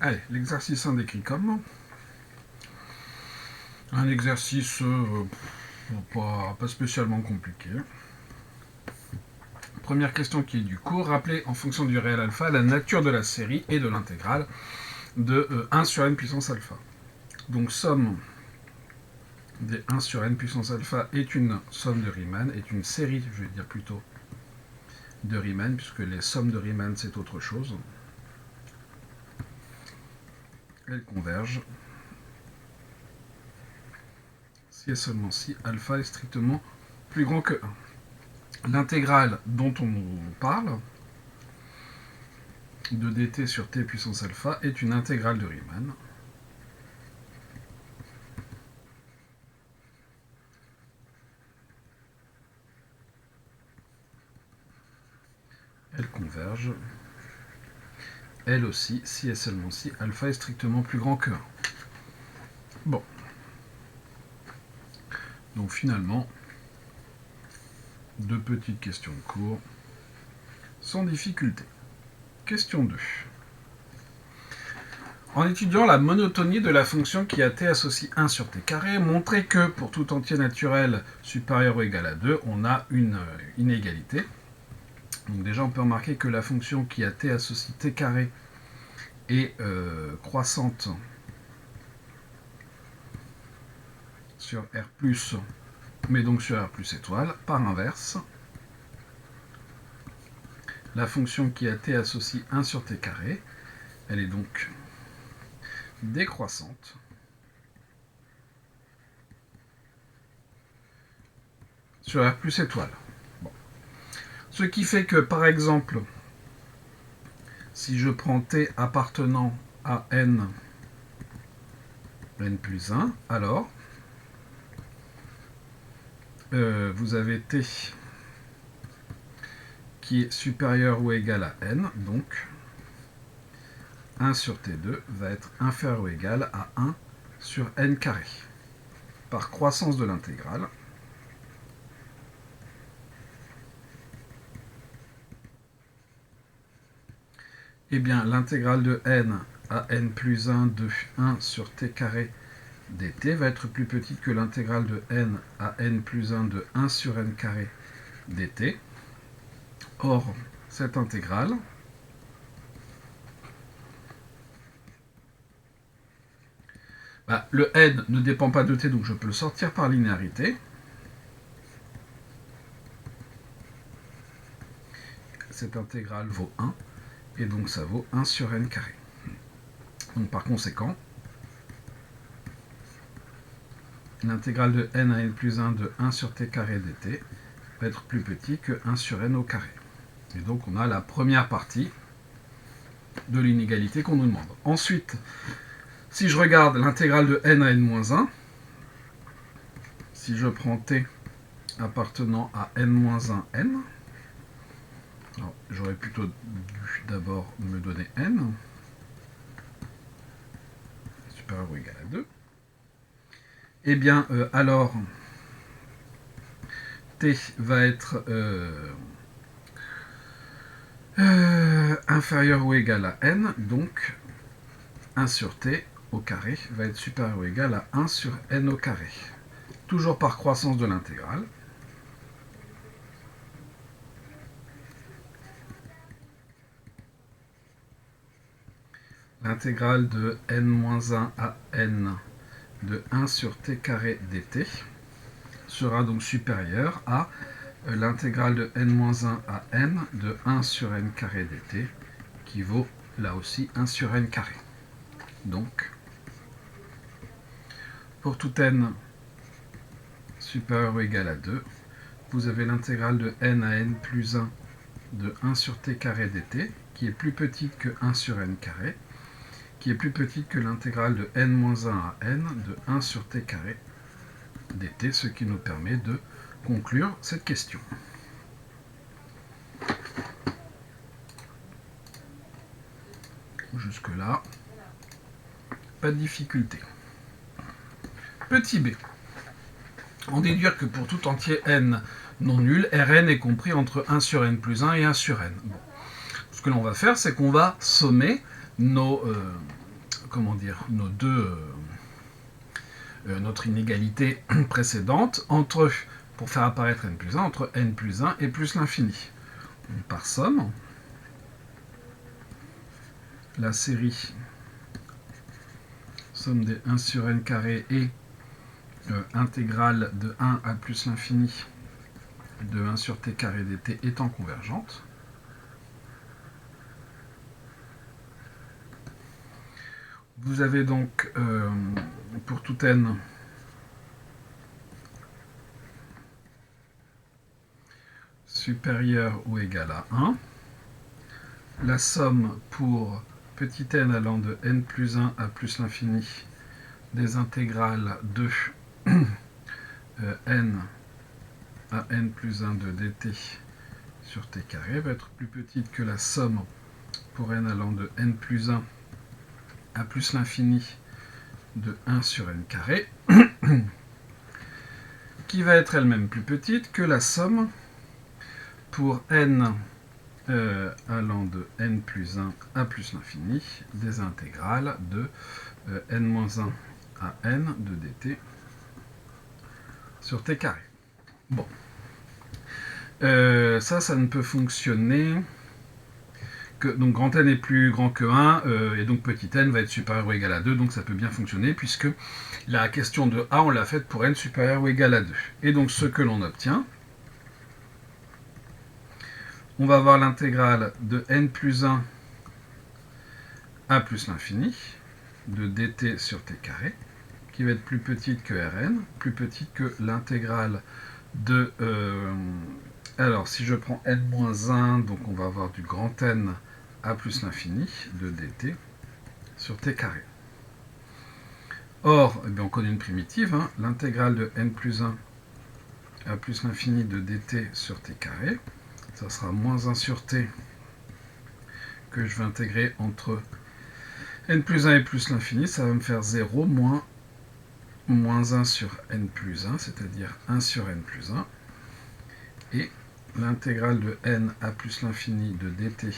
Allez, l'exercice 1 décrit comme un exercice pas spécialement compliqué. Première question qui est du cours. Rappelez en fonction du réel alpha la nature de la série et de l'intégrale de 1 sur n puissance alpha. Donc somme des 1 sur n puissance alpha est une somme de Riemann, est une série, je vais dire plutôt, de Riemann, puisque les sommes de Riemann c'est autre chose. Elles convergent si et seulement si alpha est strictement plus grand que 1. L'intégrale dont on nous parle, de dt sur t puissance alpha, est une intégrale de Riemann. Elle converge, elle aussi, si et seulement si alpha est strictement plus grand que 1. Bon. Donc finalement, deux petites questions de cours, sans difficulté. Question 2. En étudiant la monotonie de la fonction qui a t associe 1 sur t carré, montrez que pour tout entier naturel supérieur ou égal à 2, on a une inégalité. Donc déjà, on peut remarquer que la fonction qui a t associe t carré est croissante sur R+, mais donc sur R plus étoile. Par inverse, la fonction qui a t associe 1 sur t carré, elle est donc décroissante sur R plus étoile. Bon. Ce qui fait que, par exemple, si je prends t appartenant à n plus 1, alors vous avez t qui est supérieur ou égal à n, donc 1 sur t2 va être inférieur ou égal à 1 sur n carré. Par croissance de l'intégrale, eh bien l'intégrale de n à n plus 1 de 1 sur t carré dt va être plus petite que l'intégrale de n à n plus 1 de 1 sur n carré dt. Or, cette intégrale le n ne dépend pas de t, donc je peux le sortir par linéarité. Cette intégrale vaut 1, et donc ça vaut 1 sur n carré. Donc par conséquent, l'intégrale de n à n plus 1 de 1 sur t carré dt va être plus petit que 1 sur n au carré. Et donc on a la première partie de l'inégalité qu'on nous demande. Ensuite, si je regarde l'intégrale de n à n-1, si je prends t appartenant à n-1n, j'aurais plutôt dû d'abord me donner n, supérieur ou égal à 2, eh bien alors t va être inférieur ou égal à n, donc 1 sur t au carré va être supérieur ou égal à 1 sur n au carré. Toujours par croissance de l'intégrale. L'intégrale de n-1 à n de 1 sur t carré dt sera donc supérieure à l'intégrale de n-1 à n de 1 sur n carré dt, qui vaut là aussi 1 sur n carré. Donc, pour tout n supérieur ou égal à 2, vous avez l'intégrale de n à n plus 1 de 1 sur t carré dt, qui est plus petite que 1 sur n carré, qui est plus petite que l'intégrale de n-1 à n de 1 sur t carré dt, ce qui nous permet de conclure cette question. Jusque-là, pas de difficulté. Petit b. On déduire que pour tout entier n non nul, Rn est compris entre 1 sur n plus 1 et 1 sur n. Bon. Ce que l'on va faire, c'est qu'on va sommer nos comment dire, notre inégalité précédente entre, pour faire apparaître n plus 1, entre n plus 1 et plus l'infini. Par somme, la série somme des 1 sur n carré et intégrale de 1 à plus l'infini de 1 sur t carré dt étant convergente, vous avez donc pour tout n supérieur ou égal à 1, la somme pour petit n allant de n plus 1 à plus l'infini des intégrales de n à n plus 1 de dt sur t carré va être plus petite que la somme pour n allant de n plus 1 à plus l'infini de 1 sur n carré, qui va être elle-même plus petite que la somme pour n allant de n plus 1 à plus l'infini des intégrales de n-1 à n de dt sur t carré. Bon. Ça ne peut fonctionner que, donc grand n est plus grand que 1, et donc petit n va être supérieur ou égal à 2, donc ça peut bien fonctionner, puisque la question de A, on l'a faite pour n supérieur ou égal à 2. Et donc ce que l'on obtient, on va avoir l'intégrale de n plus 1 à plus l'infini de dt sur t carré, qui va être plus petite que Rn, plus petite que l'intégrale de... alors, si je prends n-1, donc on va avoir du grand N à plus l'infini de dt sur t carré. Or, eh bien, on connaît une primitive, hein, l'intégrale de n plus 1 à plus l'infini de dt sur t carré, ça sera moins 1 sur t que je vais intégrer entre n plus 1 et plus l'infini, ça va me faire 0 moins 1 sur n plus 1, c'est-à-dire 1 sur n plus 1, et l'intégrale de n à plus l'infini de dt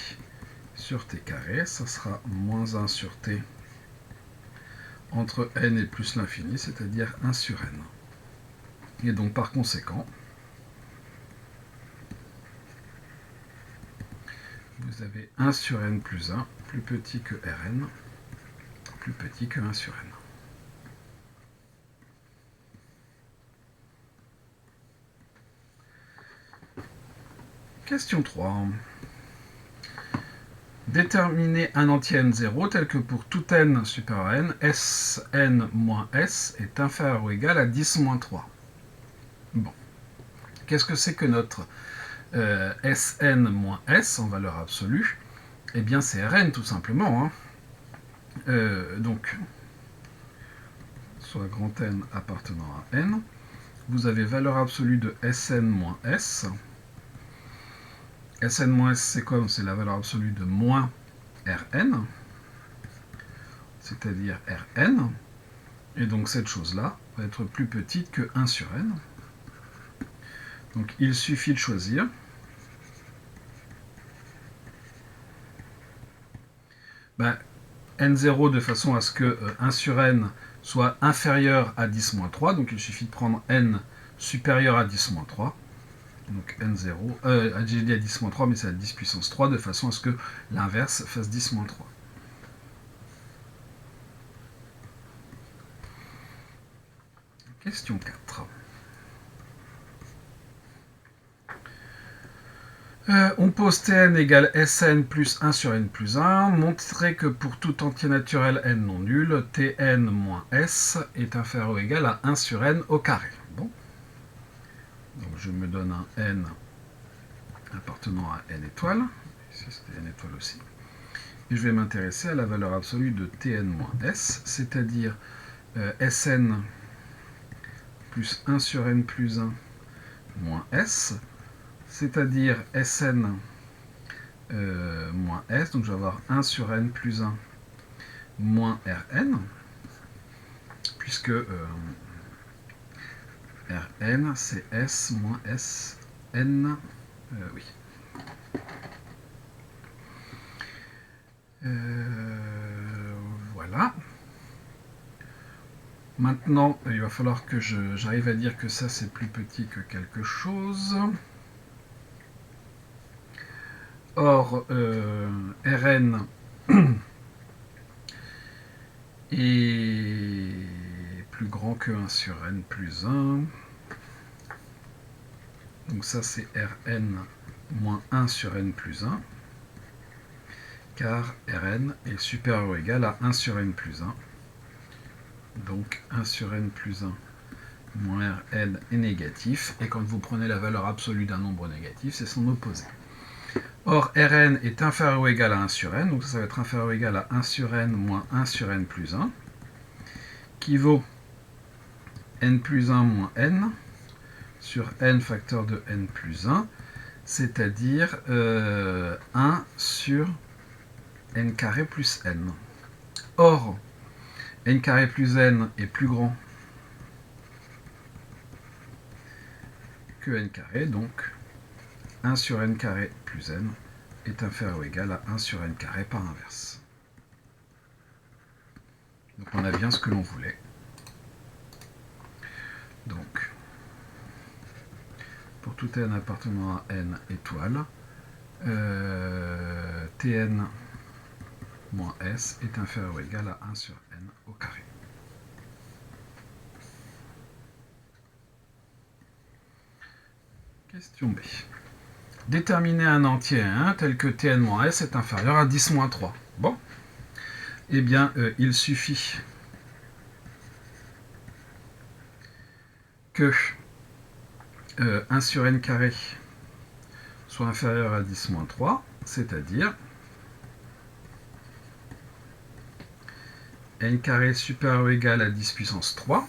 sur t carré, ça sera moins 1 sur t entre n et plus l'infini, c'est-à-dire 1 sur n. Et donc par conséquent, vous avez 1 sur n plus 1 plus petit que Rn, plus petit que 1 sur n. Question 3. Déterminer un entier n0 tel que pour tout n supérieur à n, Sn moins S est inférieur ou égal à 10 moins 3. Bon. Qu'est-ce que c'est que notre Sn moins S en valeur absolue? Eh bien, c'est Rn tout simplement. Hein. Donc, soit grand N appartenant à n, vous avez valeur absolue de Sn moins S. Sn moins S, c'est quoi? C'est la valeur absolue de moins Rn, c'est-à-dire Rn. Et donc cette chose-là va être plus petite que 1 sur n. Donc il suffit de choisir. N0 de façon à ce que 1 sur n soit inférieur à 10 moins 3. Donc il suffit de prendre n supérieur à 10 moins 3. Donc n0, j'ai dit à 10 moins 3, mais c'est à 10 puissance 3, de façon à ce que l'inverse fasse 10 moins 3. Question 4. On pose Tn égale Sn plus 1 sur n plus 1. Montrer que pour tout entier naturel n non nul, Tn moins S est inférieur ou égal à 1 sur n au carré. Bon. Donc je me donne un n appartenant à n étoiles. Ici c'était n étoile aussi. Et je vais m'intéresser à la valeur absolue de Tn moins S, c'est-à-dire Sn plus 1 sur n plus 1 moins S, c'est-à-dire Sn moins S, donc je vais avoir 1 sur n plus 1 moins Rn, puisque Rn c'est S moins Sn, oui. Voilà. Maintenant, il va falloir que j'arrive à dire que ça c'est plus petit que quelque chose. Or, Rn est plus grand que 1 sur n plus 1. Donc ça c'est Rn moins 1 sur n plus 1. Car Rn est supérieur ou égal à 1 sur n plus 1. Donc 1 sur n plus 1 moins Rn est négatif. Et quand vous prenez la valeur absolue d'un nombre négatif, c'est son opposé. Or, Rn est inférieur ou égal à 1 sur n, donc ça va être inférieur ou égal à 1 sur n moins 1 sur n plus 1, qui vaut n plus 1 moins n sur n facteur de n plus 1, c'est-à-dire 1 sur n carré plus n. Or, n carré plus n est plus grand que n carré, donc 1 sur n carré plus n est inférieur ou égal à 1 sur n carré par inverse. Donc on a bien ce que l'on voulait. Donc, pour tout n appartenant à n étoile, Tn moins S est inférieur ou égal à 1 sur n au carré. Question B. Déterminer un entier 1 tel que Tn moins S est inférieur à 10 moins 3. Bon. Eh bien, il suffit que 1 sur n carré soit inférieur à 10 moins 3, c'est-à-dire n carré supérieur ou égal à 10 puissance 3,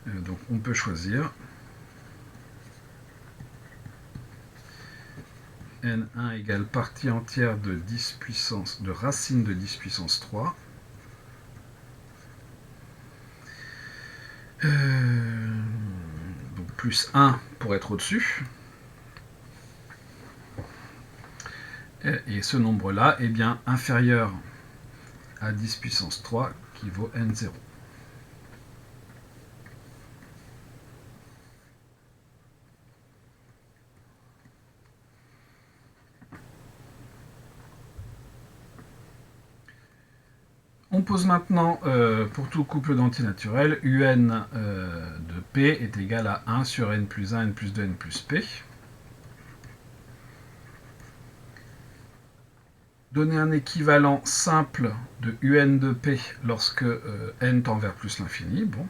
donc on peut choisir n1 égale partie entière de 10 puissance, de racine de 10 puissance 3. Donc plus 1 pour être au-dessus. Et ce nombre-là est bien inférieur à 10 puissance 3 qui vaut n0. On pose maintenant, pour tout couple d'entiers naturels, un de p est égal à 1 sur n plus 1, n plus 2, n plus p. Donner un équivalent simple de un de p lorsque n tend vers plus l'infini, bon,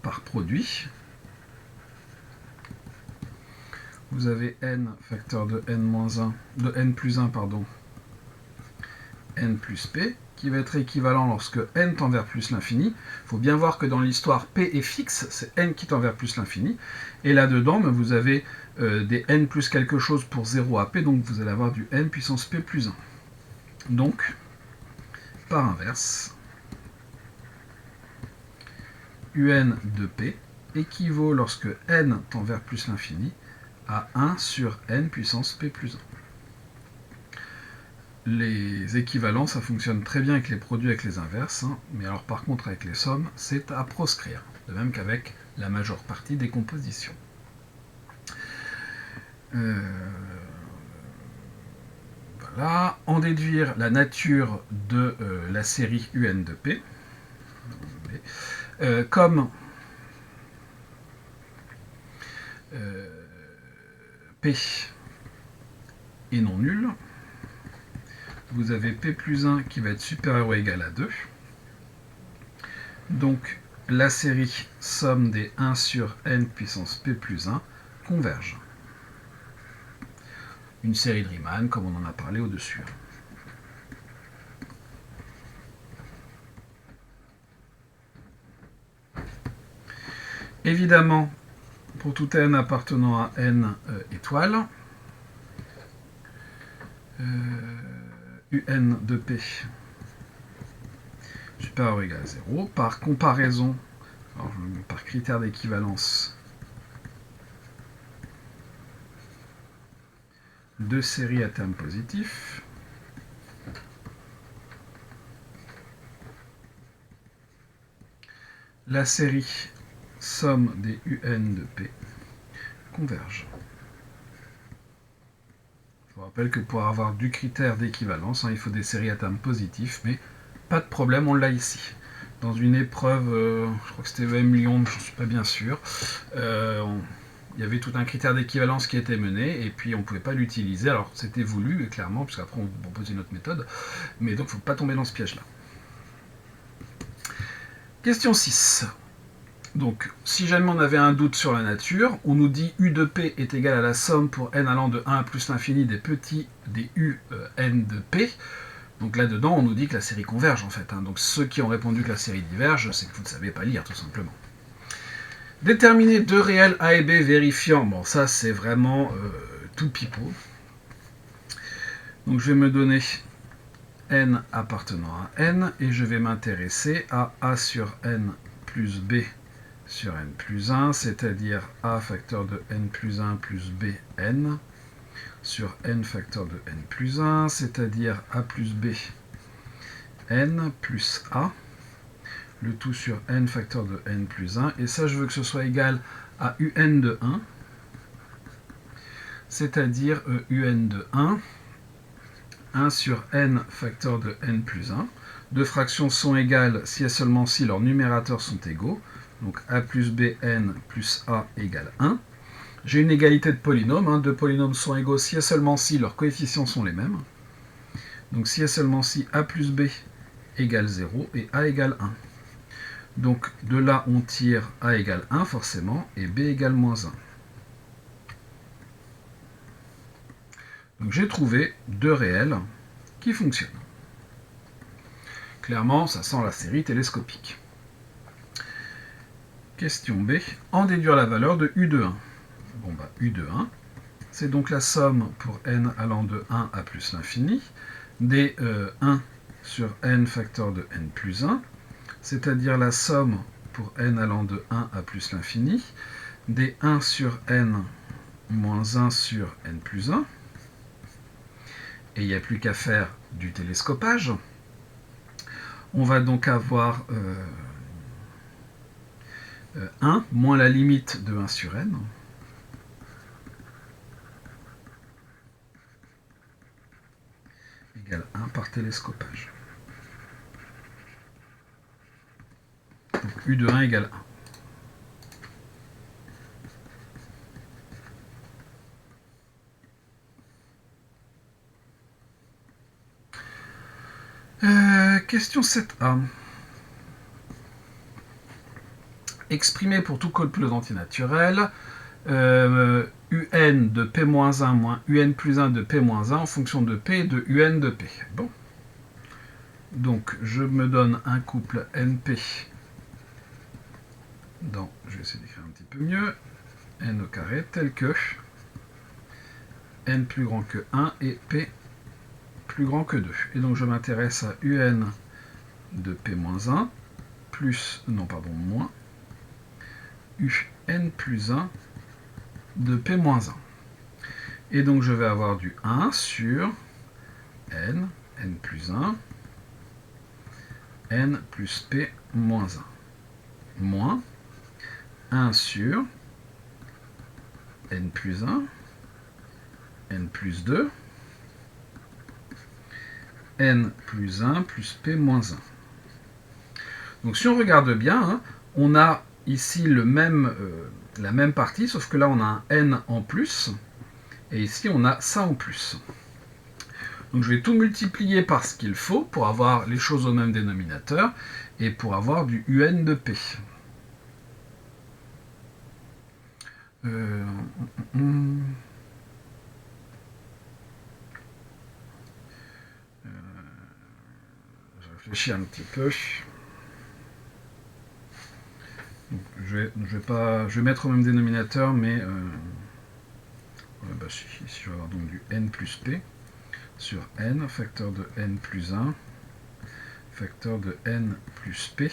par produit. Vous avez n facteur de n-1, de n plus 1, pardon, n plus p, qui va être équivalent lorsque n tend vers plus l'infini. Il faut bien voir que dans l'histoire, p est fixe, c'est n qui tend vers plus l'infini. Et là-dedans, vous avez des n plus quelque chose pour 0 à p, donc vous allez avoir du n puissance p plus 1. Donc, par inverse, un de p équivaut lorsque n tend vers plus l'infini à 1 sur n puissance p plus 1. Les équivalents, ça fonctionne très bien avec les produits avec les inverses, hein, mais alors par contre avec les sommes, c'est à proscrire, de même qu'avec la majeure partie des compositions. Voilà, en déduire la nature de la série un de p, comme p est non nul, vous avez p plus 1 qui va être supérieur ou égal à 2. Donc la série somme des 1 sur n puissance p plus 1 converge. Une série de Riemann, comme on en a parlé au-dessus. Évidemment, pour tout n appartenant à n étoiles, un de p supérieur ou égal à 0, par comparaison, alors, par critère d'équivalence, de séries à terme positif la série somme des UN de P converge. Je vous rappelle que pour avoir du critère d'équivalence, il faut des séries à terme positif, mais pas de problème, on l'a ici. Dans une épreuve, je crois que c'était EM Lyon, je ne suis pas bien sûr, il y avait tout un critère d'équivalence qui était mené, et puis on ne pouvait pas l'utiliser. Alors c'était voulu, clairement, puisqu'après on proposait une autre méthode, mais donc il ne faut pas tomber dans ce piège-là. Question 6. Donc, si jamais on avait un doute sur la nature, on nous dit U de P est égal à la somme pour n allant de 1 à plus l'infini des petits des U n de P. Donc là-dedans, on nous dit que la série converge en fait. Donc ceux qui ont répondu que la série diverge, c'est que vous ne savez pas lire tout simplement. Déterminer deux réels A et B vérifiant. Bon, ça c'est vraiment tout pipeau. Donc je vais me donner n appartenant à n et je vais m'intéresser à A sur n plus B sur n plus 1, c'est-à-dire a facteur de n plus 1 plus b n sur n facteur de n plus 1, c'est-à-dire a plus b n plus a, le tout sur n facteur de n plus 1, et ça je veux que ce soit égal à un de 1, c'est-à-dire un de 1 sur n facteur de n plus 1. Deux fractions sont égales si et seulement si leurs numérateurs sont égaux. Donc a plus bn plus a égale 1. J'ai une égalité de polynômes. Deux polynômes sont égaux si et seulement si leurs coefficients sont les mêmes. Donc si et seulement si a plus b égale 0 et a égale 1. Donc de là on tire a égale 1 forcément et b égale moins 1. Donc j'ai trouvé deux réels qui fonctionnent. Clairement, ça sent la série télescopique. Question B. En déduire la valeur de U de 1. Bon, U de 1, c'est donc la somme pour n allant de 1 à plus l'infini des 1 sur n facteur de n plus 1, c'est-à-dire la somme pour n allant de 1 à plus l'infini des 1 sur n moins 1 sur n plus 1. Et il n'y a plus qu'à faire du télescopage. On va donc avoir 1 moins la limite de 1 sur n. Égale 1 par télescopage. Donc U de 1 égale 1. Question 7a. Exprimer pour tout code plus entier naturel un de p-1 moins un plus 1 de p-1 en fonction de p et de un de p. Bon. Donc je me donne un couple np dans, je vais essayer d'écrire un petit peu mieux, n au carré tel que n plus grand que 1 et p plus grand que 2. Et donc je m'intéresse à un de p-1 plus, non pardon, moins un plus 1 de p-1. Et donc je vais avoir du 1 sur n plus 1, n plus p moins 1, moins 1 sur n plus 1, n plus 2, n plus 1 plus p moins 1. Donc si on regarde bien, on a ici la même partie, sauf que là on a un n en plus, et ici on a ça en plus. Donc je vais tout multiplier par ce qu'il faut pour avoir les choses au même dénominateur, et pour avoir du un de p. Je réfléchis un petit peu. Je vais mettre au même dénominateur, mais si je vais avoir donc du n plus p sur n, facteur de n plus 1, facteur de n plus p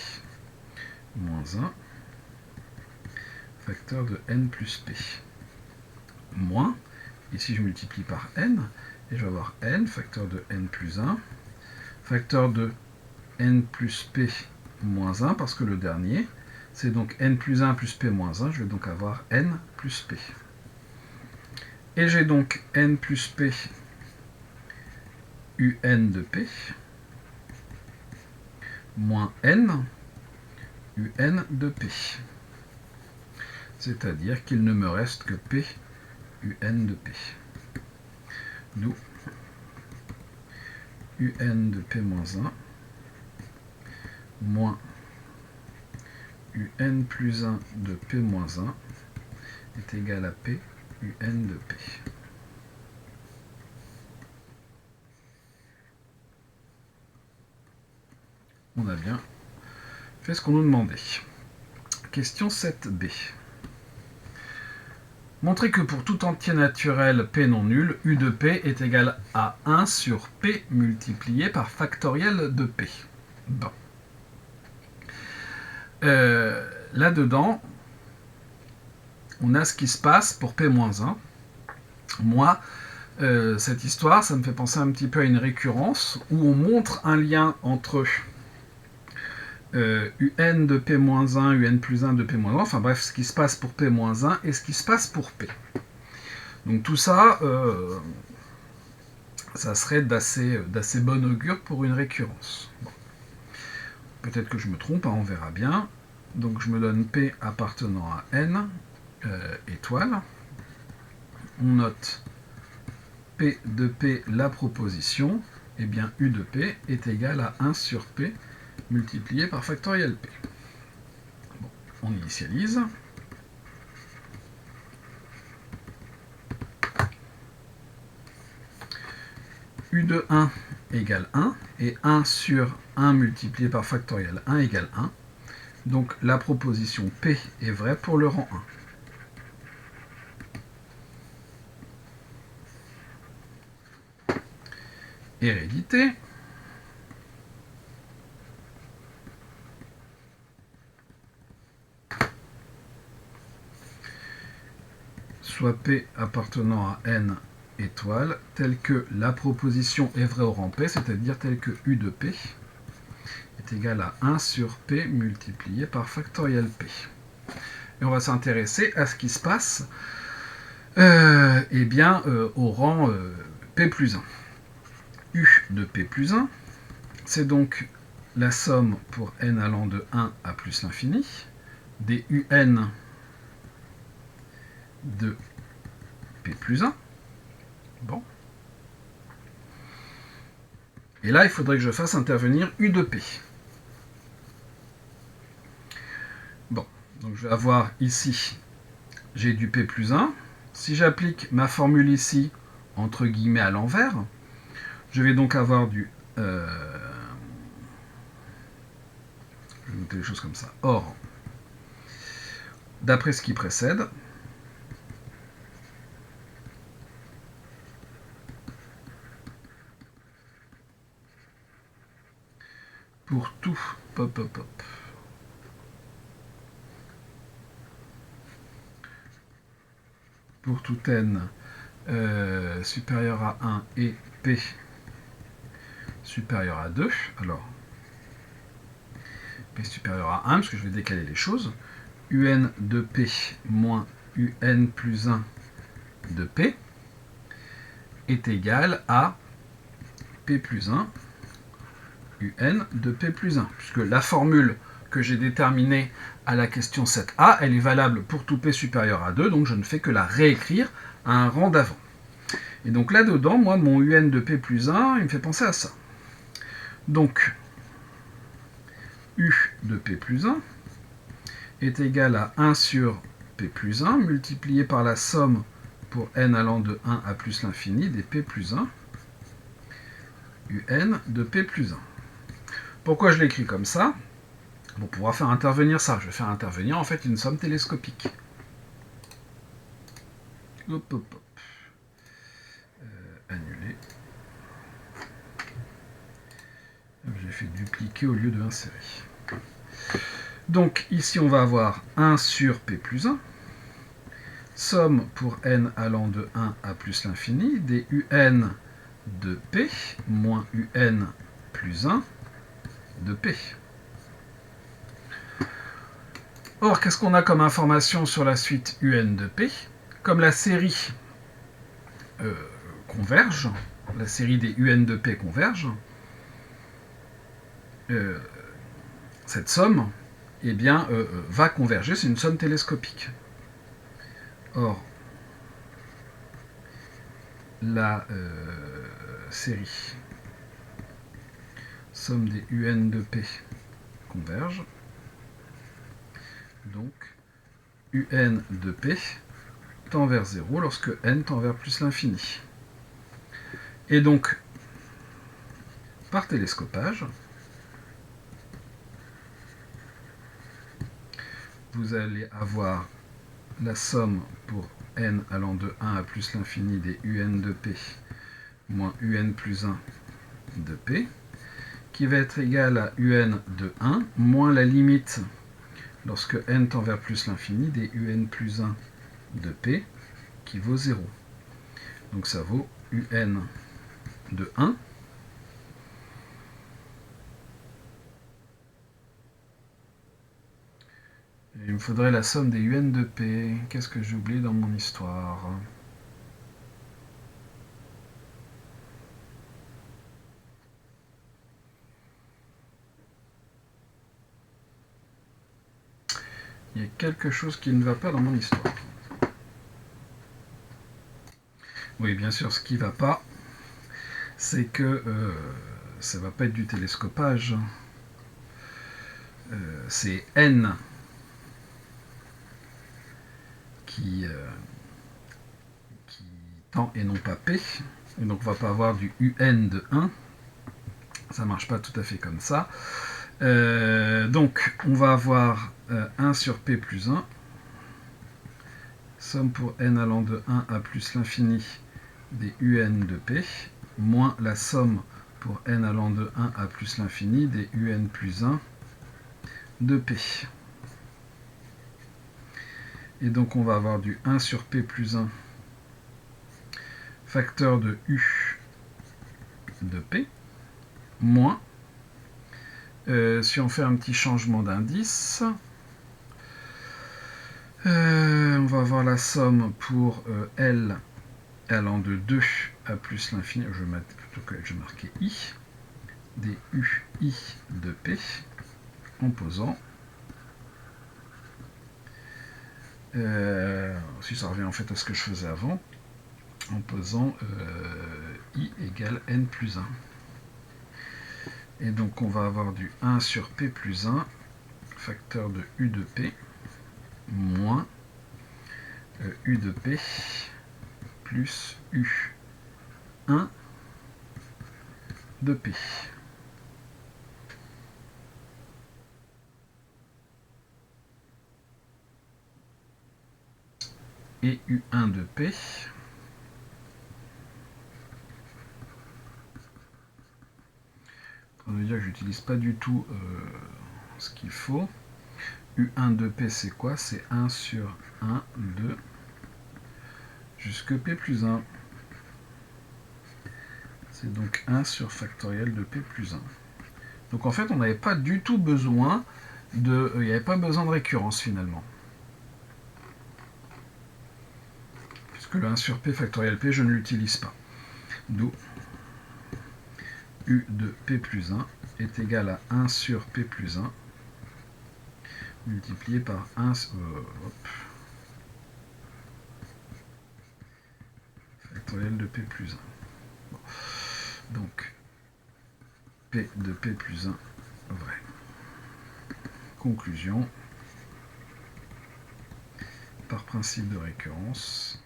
moins 1, facteur de n plus p, moins Ici, je multiplie par n, et je vais avoir n, facteur de n plus 1, facteur de n plus p moins 1, parce que le dernier, c'est donc n plus 1 plus p moins 1, je vais donc avoir n plus p. Et j'ai donc n plus p un de p moins n un de p. C'est-à-dire qu'il ne me reste que p un de p. D'où un de p moins 1 moins un plus 1 de p moins 1 est égal à p un de p. On a bien fait ce qu'on nous demandait. Question 7b. Montrez que pour tout entier naturel p non nul, u de p est égal à 1 sur p multiplié par factoriel de p. Bon. Là-dedans, on a ce qui se passe pour p-1. Moi, cette histoire, ça me fait penser un petit peu à une récurrence où on montre un lien entre un de p-1, un plus 1 de p-1, enfin bref, ce qui se passe pour p-1 et ce qui se passe pour p. Donc tout ça, ça serait d'assez bon augure pour une récurrence. Bon. Peut-être que je me trompe, hein, on verra bien. Donc je me donne p appartenant à n, étoile. On note p de p, la proposition, et bien u de p est égal à 1 sur p multiplié par factoriel p. Bon, on initialise. U de 1 égale 1, et 1 sur 1 multiplié par factoriel 1 égale 1. Donc la proposition P est vraie pour le rang 1. Hérédité. Soit P appartenant à n étoile, telle que la proposition est vraie au rang P, c'est-à-dire telle que U de P est égal à 1 sur P multiplié par factoriel P. Et on va s'intéresser à ce qui se passe au rang P plus 1. U de P plus 1, c'est donc la somme pour n allant de 1 à plus l'infini des un de P plus 1. Bon. Et là, il faudrait que je fasse intervenir U de P. Bon, donc je vais avoir ici, j'ai du P plus 1. Si j'applique ma formule ici, entre guillemets à l'envers, je vais donc avoir du... je vais noter les choses comme ça. Or, d'après ce qui précède, pour tout pour tout n supérieur à 1 et p supérieur à 2, alors p supérieur à 1, parce que je vais décaler les choses, un de p moins un plus 1 de p est égal à p plus 1 un de p plus 1, puisque la formule que j'ai déterminée à la question 7a, elle est valable pour tout p supérieur à 2, donc je ne fais que la réécrire à un rang d'avant. Et donc là-dedans, moi, mon un de p plus 1, il me fait penser à ça. Donc, u de p plus 1 est égal à 1 sur p plus 1 multiplié par la somme pour n allant de 1 à plus l'infini des p plus 1, un de p plus 1. Pourquoi je l'écris comme ça? Pour pouvoir faire intervenir ça. Je vais faire intervenir en fait une somme télescopique. Hop, hop, hop. Annuler. J'ai fait dupliquer au lieu de insérer. Donc ici on va avoir 1 sur p plus 1. somme pour n allant de 1 à plus l'infini des un de p moins un plus 1 de p. Or, qu'est-ce qu'on a comme information sur la suite un de p? Comme la série converge, la série des un de p converge, cette somme eh bien, va converger, c'est une somme télescopique. Or, la série somme des un de p converge, donc un de p tend vers 0 lorsque n tend vers plus l'infini. Et donc, par télescopage, vous allez avoir la somme pour n allant de 1 à plus l'infini des un de p moins un plus 1 de p, qui va être égal à un de 1 moins la limite lorsque n tend vers plus l'infini des un plus 1 de p, qui vaut 0. Donc ça vaut un de 1 et il me faudrait la somme des un de p. Qu'est-ce que j'ai oublié dans mon histoire? Il y a quelque chose qui ne va pas dans mon histoire. Oui, bien sûr, ce qui ne va pas, c'est que ça ne va pas être du télescopage. C'est n qui tend et non pas p. Et donc on ne va pas avoir du un de 1. Ça ne marche pas tout à fait comme ça. Donc on va avoir 1 sur p plus 1. Somme pour n allant de 1 à plus l'infini des un de p, moins la somme pour n allant de 1 à plus l'infini des un plus 1 de p. Et donc on va avoir du 1 sur p plus 1 facteur de u de p, moins, si on fait un petit changement d'indice, on va avoir la somme pour L allant de 2 à plus l'infini, je vais mettre plutôt que je vais marquer I, des UI de P, en posant, si ça revient en fait à ce que je faisais avant, en posant I égale N plus 1. Et donc on va avoir du 1 sur P plus 1, facteur de U de P, moins U de P plus U1 de P. Et U1 de P ça veut dire que j'utilise pas du tout ce qu'il faut. U1 de P c'est quoi? C'est 1 sur 1 de jusque P plus 1. C'est donc 1 sur factoriel de P plus 1. Donc en fait on n'avait pas du tout besoin de... il n'y avait pas besoin de récurrence finalement. Puisque le 1 sur P factoriel P je ne l'utilise pas. D'où U de P plus 1 est égal à 1 sur P plus 1 multiplié par 1 factoriel de P plus 1. Bon. Donc P de P plus 1 vrai. Conclusion. Par principe de récurrence,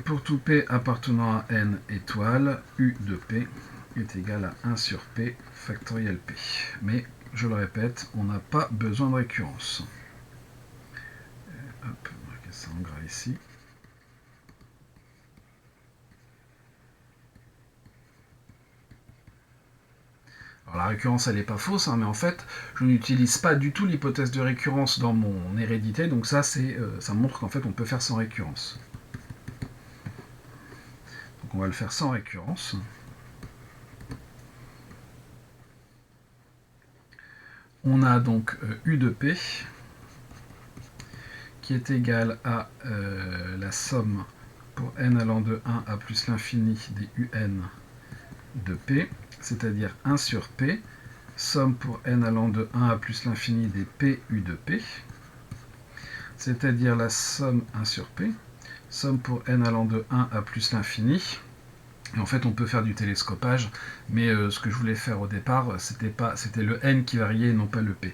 pour tout P appartenant à n étoile, U de P est égal à 1 sur P factoriel P. Mais, je le répète, on n'a pas besoin de récurrence. Hop, on va marquer ça en gras ici. Alors la récurrence, elle n'est pas fausse, hein, mais en fait, je n'utilise pas du tout l'hypothèse de récurrence dans mon hérédité, donc ça, ça montre qu'en fait, on peut faire sans récurrence. Donc on va le faire sans récurrence. On a donc U de P qui est égal à la somme pour n allant de 1 à plus l'infini des un de P, c'est-à-dire 1 sur P, somme pour n allant de 1 à plus l'infini des Pu de P, c'est-à-dire la somme 1 sur P, somme pour n allant de 1 à plus l'infini. Et en fait, on peut faire du télescopage, mais ce que je voulais faire au départ, c'était le n qui variait, non pas le p.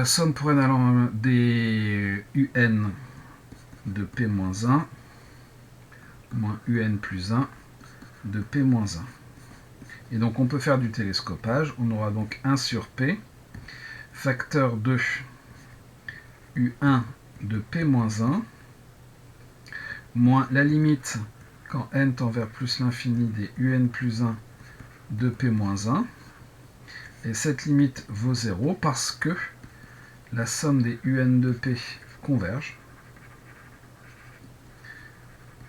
Somme pour n allant des un de p-1 moins un plus 1 de p-1. Et donc, on peut faire du télescopage. On aura donc 1 sur p, facteur de u1 de p-1, moins la limite quand n tend vers plus l'infini des un plus 1 de p-1, et cette limite vaut 0 parce que la somme des un de p converge.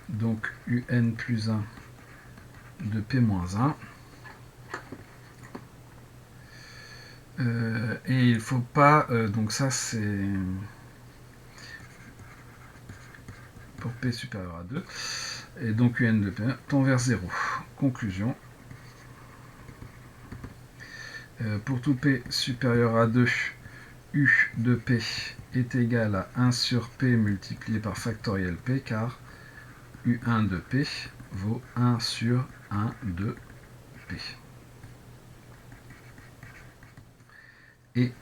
Donc un plus 1 de p-1. Et il ne faut pas... donc ça c'est... pour p supérieur à 2. Et donc un de p tend vers 0. Conclusion. Pour tout p supérieur à 2, u de p est égal à 1 sur p multiplié par factoriel p, car u1 de p vaut 1 sur 1 de p. Et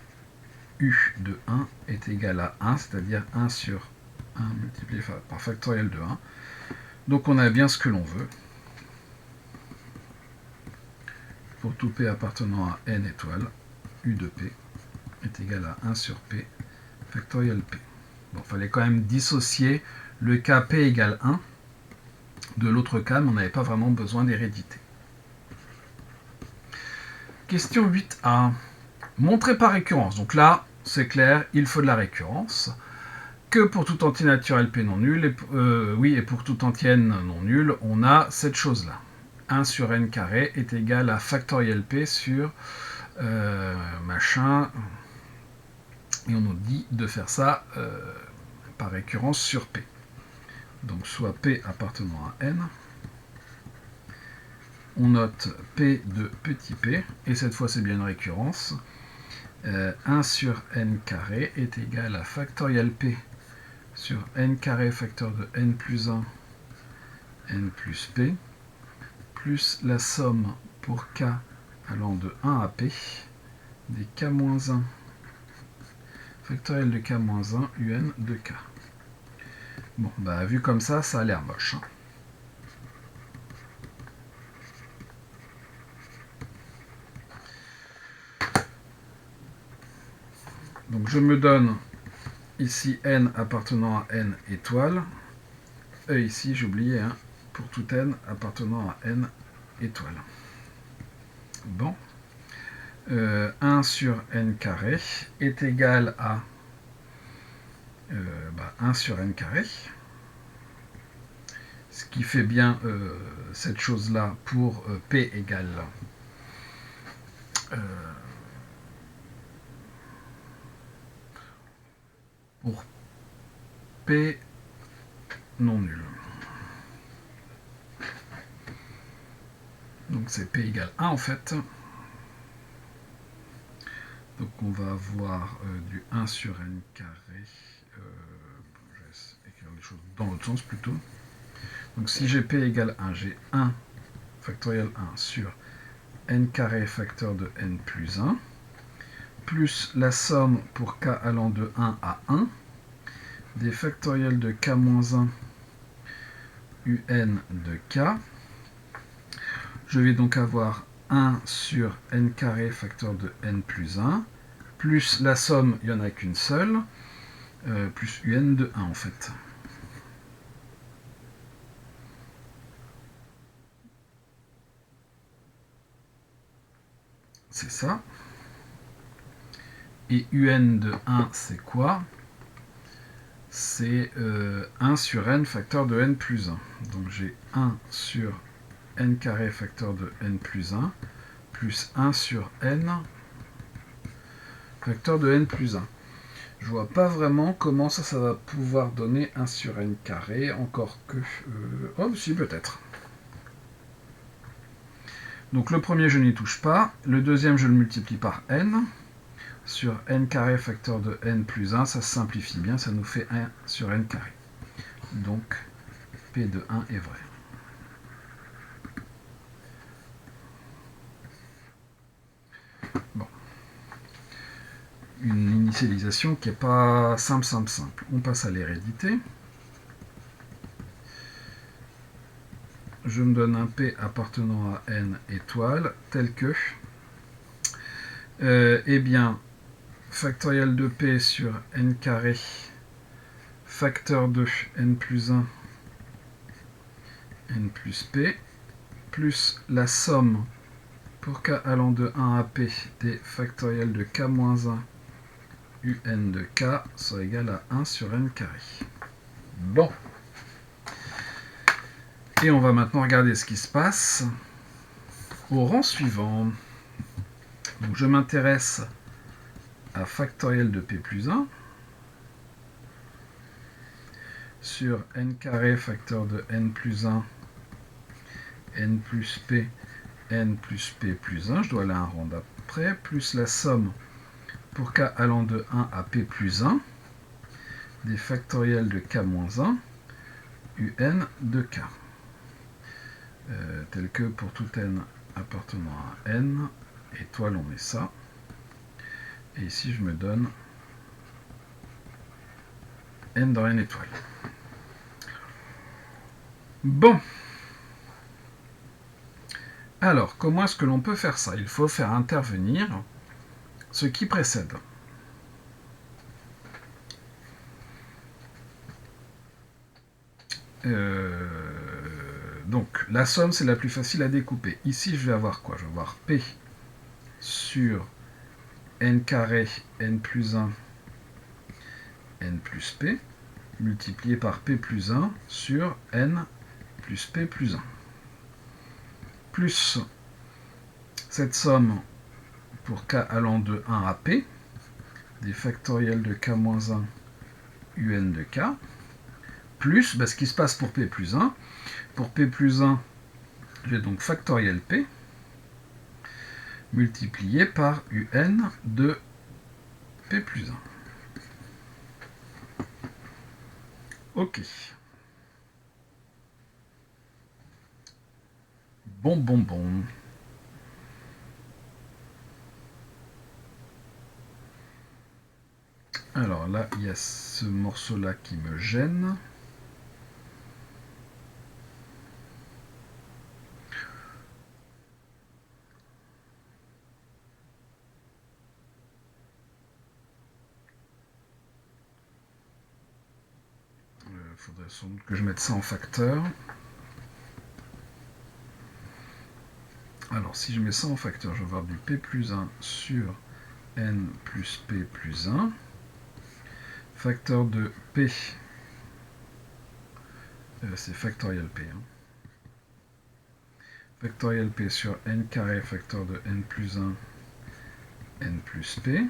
u de 1 est égal à 1, c'est-à-dire 1 sur 1 multiplié par factoriel de 1. Donc on a bien ce que l'on veut. Pour tout p appartenant à n étoiles, u de p est égal à 1 sur p factoriel p. Bon, il fallait quand même dissocier le cas p égale 1 de l'autre cas, mais on n'avait pas vraiment besoin d'hérédité. Question 8a. Montrer par récurrence. Donc là, c'est clair, il faut de la récurrence. Que pour tout entier naturel p non nul, et pour tout entier n non nul, on a cette chose-là. 1 sur n carré est égal à factoriel p sur machin. Et on nous dit de faire ça par récurrence sur p. Donc soit p appartenant à n. On note p de petit p, et cette fois c'est bien une récurrence. 1 sur n carré est égal à factoriel p sur n carré facteur de n plus 1, n plus p, plus la somme pour k allant de 1 à p des k-1 factoriel de k-1 un de k. Bon, bah vu comme ça a l'air moche. Hein. Donc je me donne ici n appartenant à n étoiles. Et ici, j'ai oublié, hein, pour tout n appartenant à n étoiles. Bon. 1 sur n carré est égal à 1 sur n carré. Ce qui fait bien cette chose-là pour p égale pour p non nul. Donc c'est p égale 1 en fait. Donc on va avoir du 1 sur n carré. Je vais écrire les choses dans l'autre sens plutôt. Donc si j'ai p égale 1, j'ai 1 factoriel 1 sur n carré facteur de n plus 1, plus la somme pour k allant de 1 à 1, des factoriels de k-1 un de k. Je vais donc avoir 1 sur n carré facteur de n plus 1, plus la somme, il n'y en a qu'une seule, plus un de 1 en fait. c'est ça. Et un de 1, c'est quoi? C'est 1 sur n facteur de n plus 1. Donc j'ai 1 sur n carré facteur de n plus 1, plus 1 sur n facteur de n plus 1. Je vois pas vraiment comment ça va pouvoir donner 1 sur n carré, encore que... oh, si, peut-être. Donc le premier, je n'y touche pas. Le deuxième, je le multiplie par n. Sur n carré facteur de n plus 1, ça se simplifie bien, ça nous fait 1 sur n carré. Donc, P de 1 est vrai. Bon. Une initialisation qui n'est pas simple. On passe à l'hérédité. Je me donne un P appartenant à n étoiles, tel que... eh bien, factoriel de P sur n carré, facteur de n plus 1, n plus P, plus la somme pour k allant de 1 à P des factoriels de k moins 1 un de k soit égal à 1 sur n carré. Bon. Et on va maintenant regarder ce qui se passe au rang suivant. Donc je m'intéresse à factoriel de P plus 1 sur n carré facteur de n plus 1, n plus P, n plus P plus 1, je dois aller à un rang d'après, plus la somme pour k allant de 1 à P plus 1, des factoriels de k moins 1, un de k. Tel que pour tout n appartenant à n, étoile, on met ça. Et ici, je me donne n dans n étoile. Bon. Alors, comment est-ce que l'on peut faire ça? Il faut faire intervenir ce qui précède. Donc, la somme, c'est la plus facile à découper. Ici, je vais avoir quoi? Je vais avoir P sur n carré, n plus 1, n plus P, multiplié par P plus 1 sur n plus P plus 1. Plus cette somme pour k allant de 1 à P, des factoriels de k moins 1, un de k, plus ce qui se passe pour P plus 1. Pour P plus 1, j'ai donc factoriel P, multiplié par un de P plus 1. Ok. Bon. Alors là, il y a ce morceau-là qui me gêne. Il faudrait sans doute que je mette ça en facteur. Alors, si je mets ça en facteur, je vais avoir du P plus 1 sur n plus P plus 1. Facteur de P, c'est factoriel P. Factoriel P sur n carré, facteur de n plus 1, n plus P.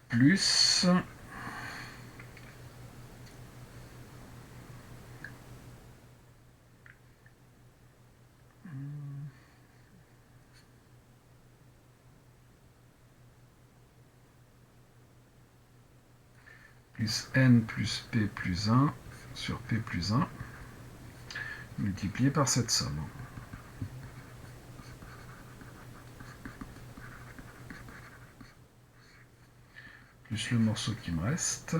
Plus n plus P plus 1 sur P plus 1 multiplié par cette somme. Plus le morceau qui me reste,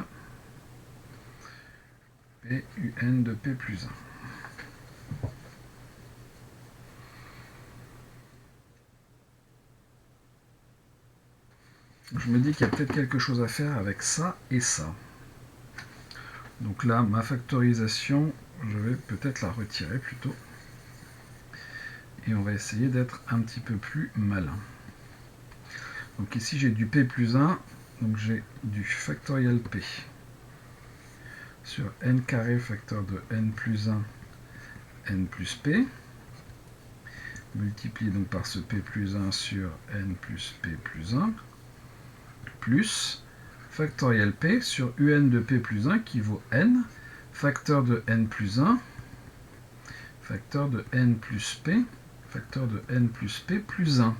P un de P plus 1. Je me dis qu'il y a peut-être quelque chose à faire avec ça et ça. Donc là, ma factorisation, je vais peut-être la retirer plutôt. Et on va essayer d'être un petit peu plus malin. Donc ici, j'ai du p plus 1, donc j'ai du factoriel p sur n carré facteur de n plus 1, n plus p, multiplié donc par ce p plus 1 sur n plus p plus 1, plus factoriel p sur un de p plus 1 qui vaut n, facteur de n plus 1, facteur de n plus p, facteur de n plus p plus 1.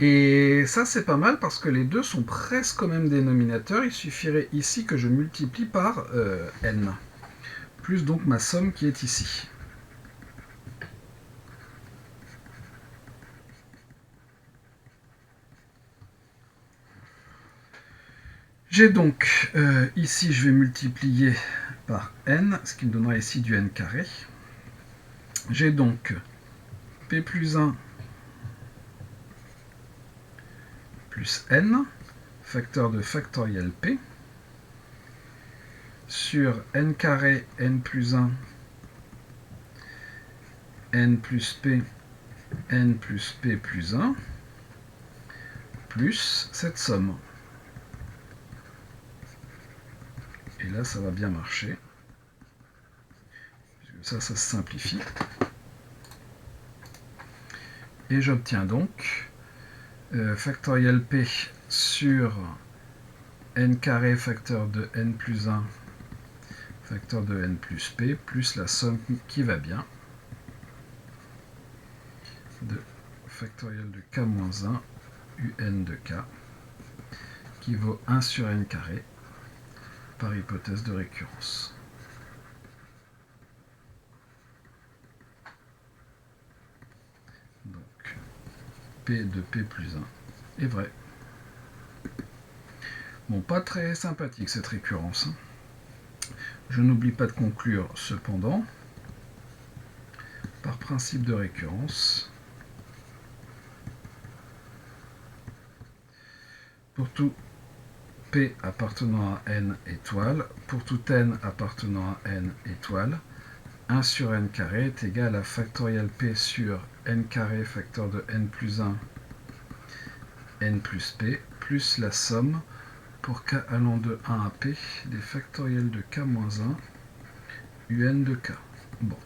Et ça, c'est pas mal parce que les deux sont presque au même dénominateur. Il suffirait ici que je multiplie par n, plus donc ma somme qui est ici. J'ai donc, ici, je vais multiplier par n, ce qui me donnera ici du n carré. J'ai donc p plus 1 plus n, facteur de factoriel p, sur n carré n plus 1, n plus p plus 1, plus cette somme. Et là, ça va bien marcher. Ça se simplifie. Et j'obtiens donc factoriel p sur n carré facteur de n plus 1 facteur de n plus p plus la somme qui va bien de factoriel de k moins 1 un de k qui vaut 1 sur n carré par hypothèse de récurrence. Donc p de p plus 1 est vrai. Bon, pas très sympathique cette récurrence. Je n'oublie pas de conclure cependant, par principe de récurrence, pour tout p appartenant à n étoile, pour tout n appartenant à n étoile, 1 sur n carré est égal à factoriel p sur n carré facteur de n plus 1 n plus p plus la somme pour k allant de 1 à p des factoriels de k moins 1 un de k. Bon,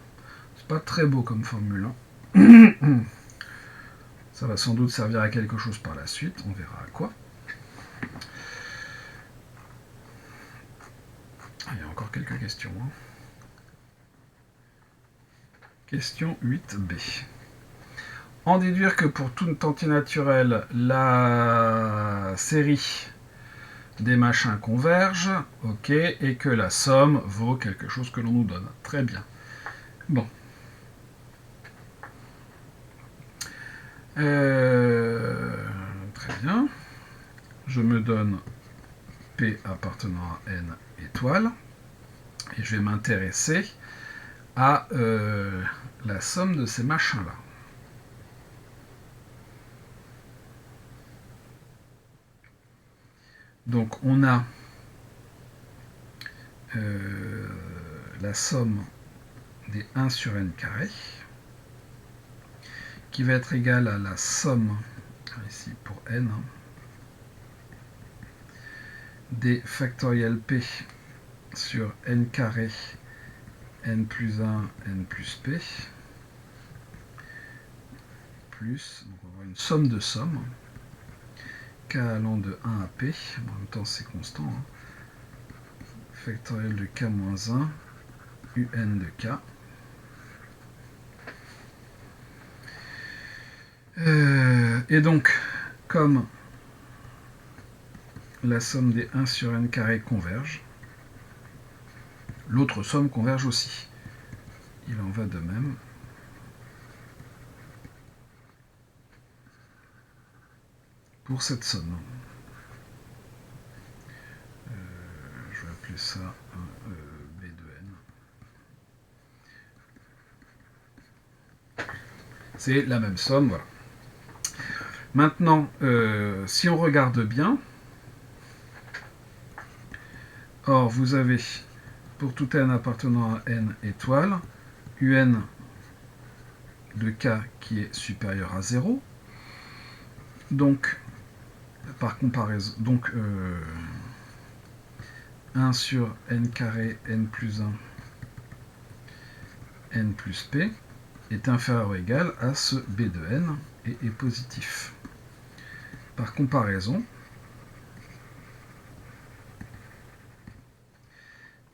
c'est pas très beau comme formule. Hein. Ça va sans doute servir à quelque chose par la suite, on verra à quoi. Il y a encore quelques questions. Hein. Question 8b. En déduire que pour toute antinaturelle, la série des machins convergent, ok, et que la somme vaut quelque chose que l'on nous donne. Très bien. Bon. Très bien. Je me donne P appartenant à n étoile, et je vais m'intéresser à la somme de ces machins-là. Donc on a la somme des 1 sur n carré qui va être égale à la somme, ici pour n, des factoriels p sur n carré n plus 1 n plus p plus, donc on va avoir une somme de sommes k allant de 1 à p, en même temps c'est constant, hein, factoriel de k moins 1 un de k. Et donc, comme la somme des 1 sur n carré converge, l'autre somme converge aussi. Il en va de même. Pour cette somme. Je vais appeler ça un B de n. C'est la même somme, voilà. Maintenant, si on regarde bien, Alors, vous avez, pour tout n appartenant à n étoiles, un de k qui est supérieur à 0. Donc, par comparaison, 1 sur n carré n plus 1 n plus p est inférieur ou égal à ce b de n et est positif. Par comparaison,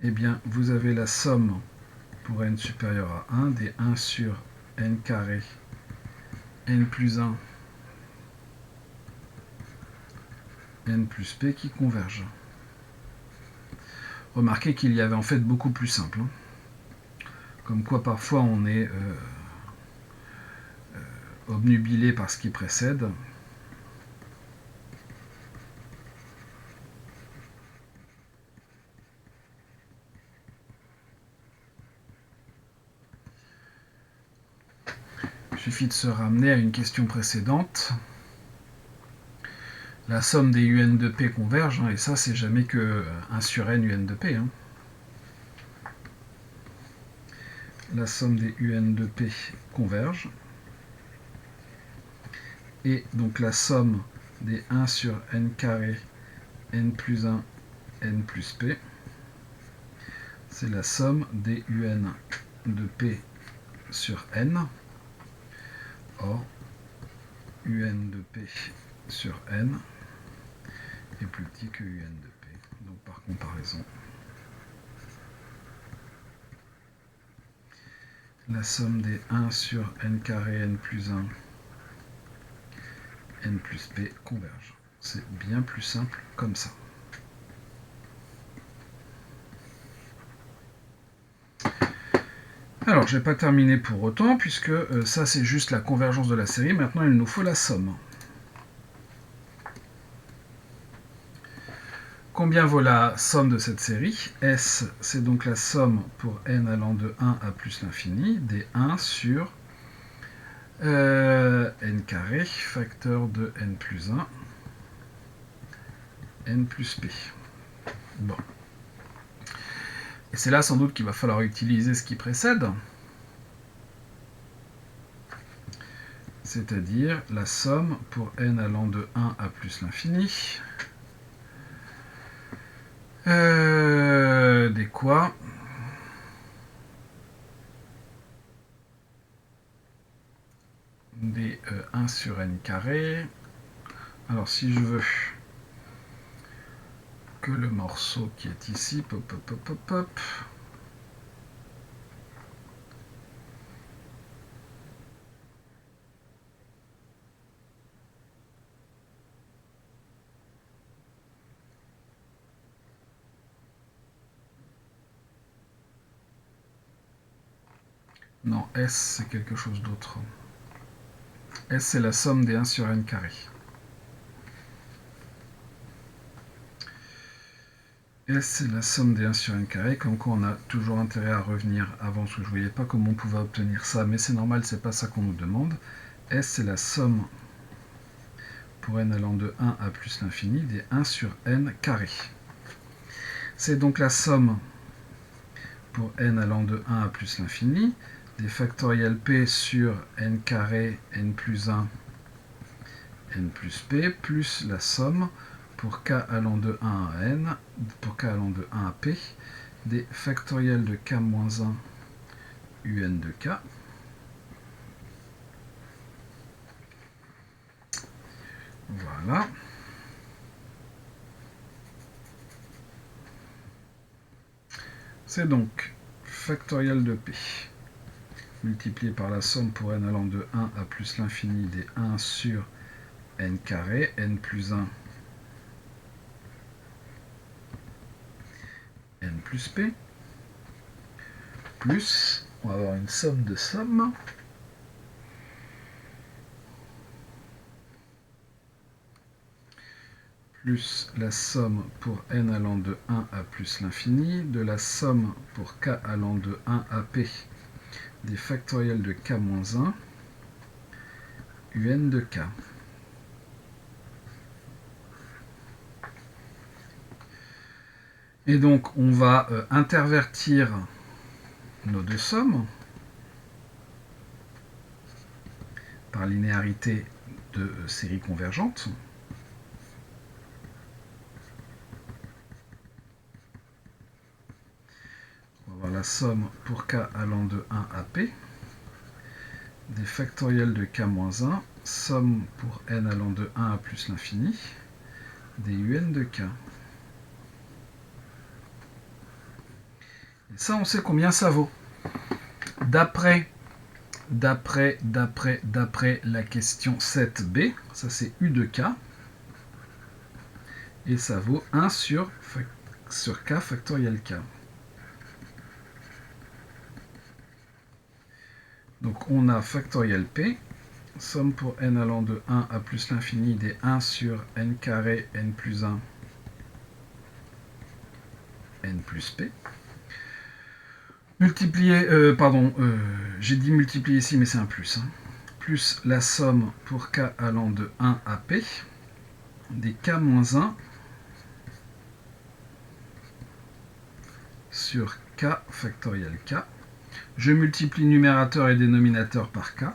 eh bien, vous avez la somme pour n supérieur à 1 des 1 sur n carré n plus 1 n plus p qui convergent. Remarquez qu'il y avait en fait beaucoup plus simple. Comme quoi parfois on est obnubilé par ce qui précède. Il suffit de se ramener à une question précédente. La somme des un de p converge, et ça c'est jamais que 1 sur n un de p. La somme des un de p converge. Et donc la somme des 1 sur n carré n plus 1 n plus p, c'est la somme des un de p sur n. Or, un de p sur n est plus petit que un de p. Donc par comparaison, la somme des 1 sur n carré n plus 1 n plus p converge. C'est bien plus simple comme ça. Alors, je n'ai pas terminé pour autant, puisque ça c'est juste la convergence de la série. Maintenant, il nous faut la somme. Combien vaut la somme de cette série? S, c'est donc la somme pour n allant de 1 à plus l'infini, des 1 sur n carré, facteur de n plus 1, n plus p. Bon. Et c'est là sans doute qu'il va falloir utiliser ce qui précède, c'est-à-dire la somme pour n allant de 1 à plus l'infini, des quoi? Des 1 sur n carré. Alors si je veux que le morceau qui est ici, pop, pop, pop, pop, pop, non, S c'est quelque chose d'autre. S c'est la somme des 1 sur n carré. S c'est la somme des 1 sur n carré, comme quoi on a toujours intérêt à revenir avant, parce que je ne voyais pas comment on pouvait obtenir ça, mais c'est normal, c'est pas ça qu'on nous demande. S c'est la somme pour n allant de 1 à plus l'infini des 1 sur n carré. C'est donc la somme pour n allant de 1 à plus l'infini des factoriels p sur n carré n plus 1 n plus p plus la somme pour k allant de 1 à n, pour k allant de 1 à p, des factoriels de k-1 un de k. Voilà. C'est donc factoriel de p multiplié par la somme pour n allant de 1 à plus l'infini des 1 sur n carré, n plus 1, n plus p, plus, on va avoir une somme de sommes, plus la somme pour n allant de 1 à plus l'infini, de la somme pour k allant de 1 à p, des factoriels de k-1, un de k. Et donc, on va intervertir nos deux sommes par linéarité de séries convergentes. On va avoir la somme pour k allant de 1 à p des factoriels de k-1, somme pour n allant de 1 à plus l'infini, des un de k. Et ça, on sait combien ça vaut. D'après la question 7b, ça c'est u de k, et ça vaut 1 sur k factoriel k. Donc on a factoriel p, somme pour n allant de 1 à plus l'infini des 1 sur n carré n plus 1 n plus p. Multiplié, j'ai dit multiplier ici, mais c'est un plus. Plus la somme pour k allant de 1 à p des k-1 sur k factoriel k. Je multiplie numérateur et dénominateur par k.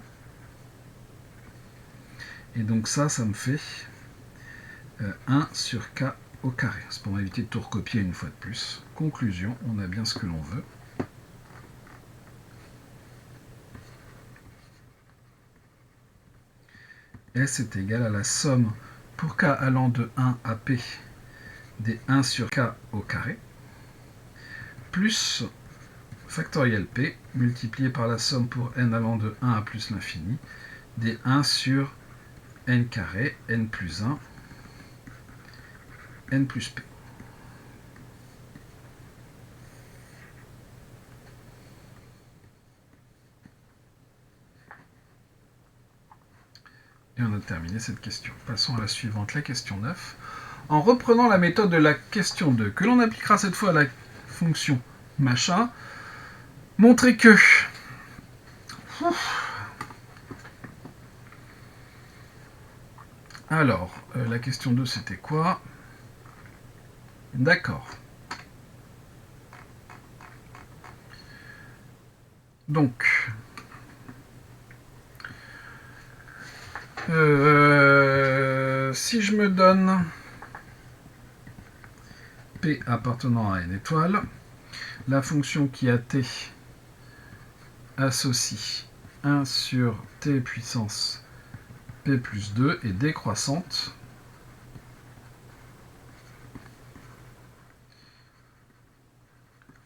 Et donc ça me fait 1 sur k au carré. C'est pour m'éviter de tout recopier une fois de plus. Conclusion, on a bien ce que l'on veut. S est égal à la somme pour k allant de 1 à p des 1 sur k au carré plus factoriel p multiplié par la somme pour n allant de 1 à plus l'infini des 1 sur n carré n plus 1 n plus p. Et on a terminé cette question. Passons à la suivante, la question 9. En reprenant la méthode de la question 2, que l'on appliquera cette fois à la fonction machin, montrez que... Alors, la question 2, c'était quoi? D'accord. Donc, si je me donne P appartenant à n étoile, la fonction qui a t associe 1 sur t puissance p plus 2 est décroissante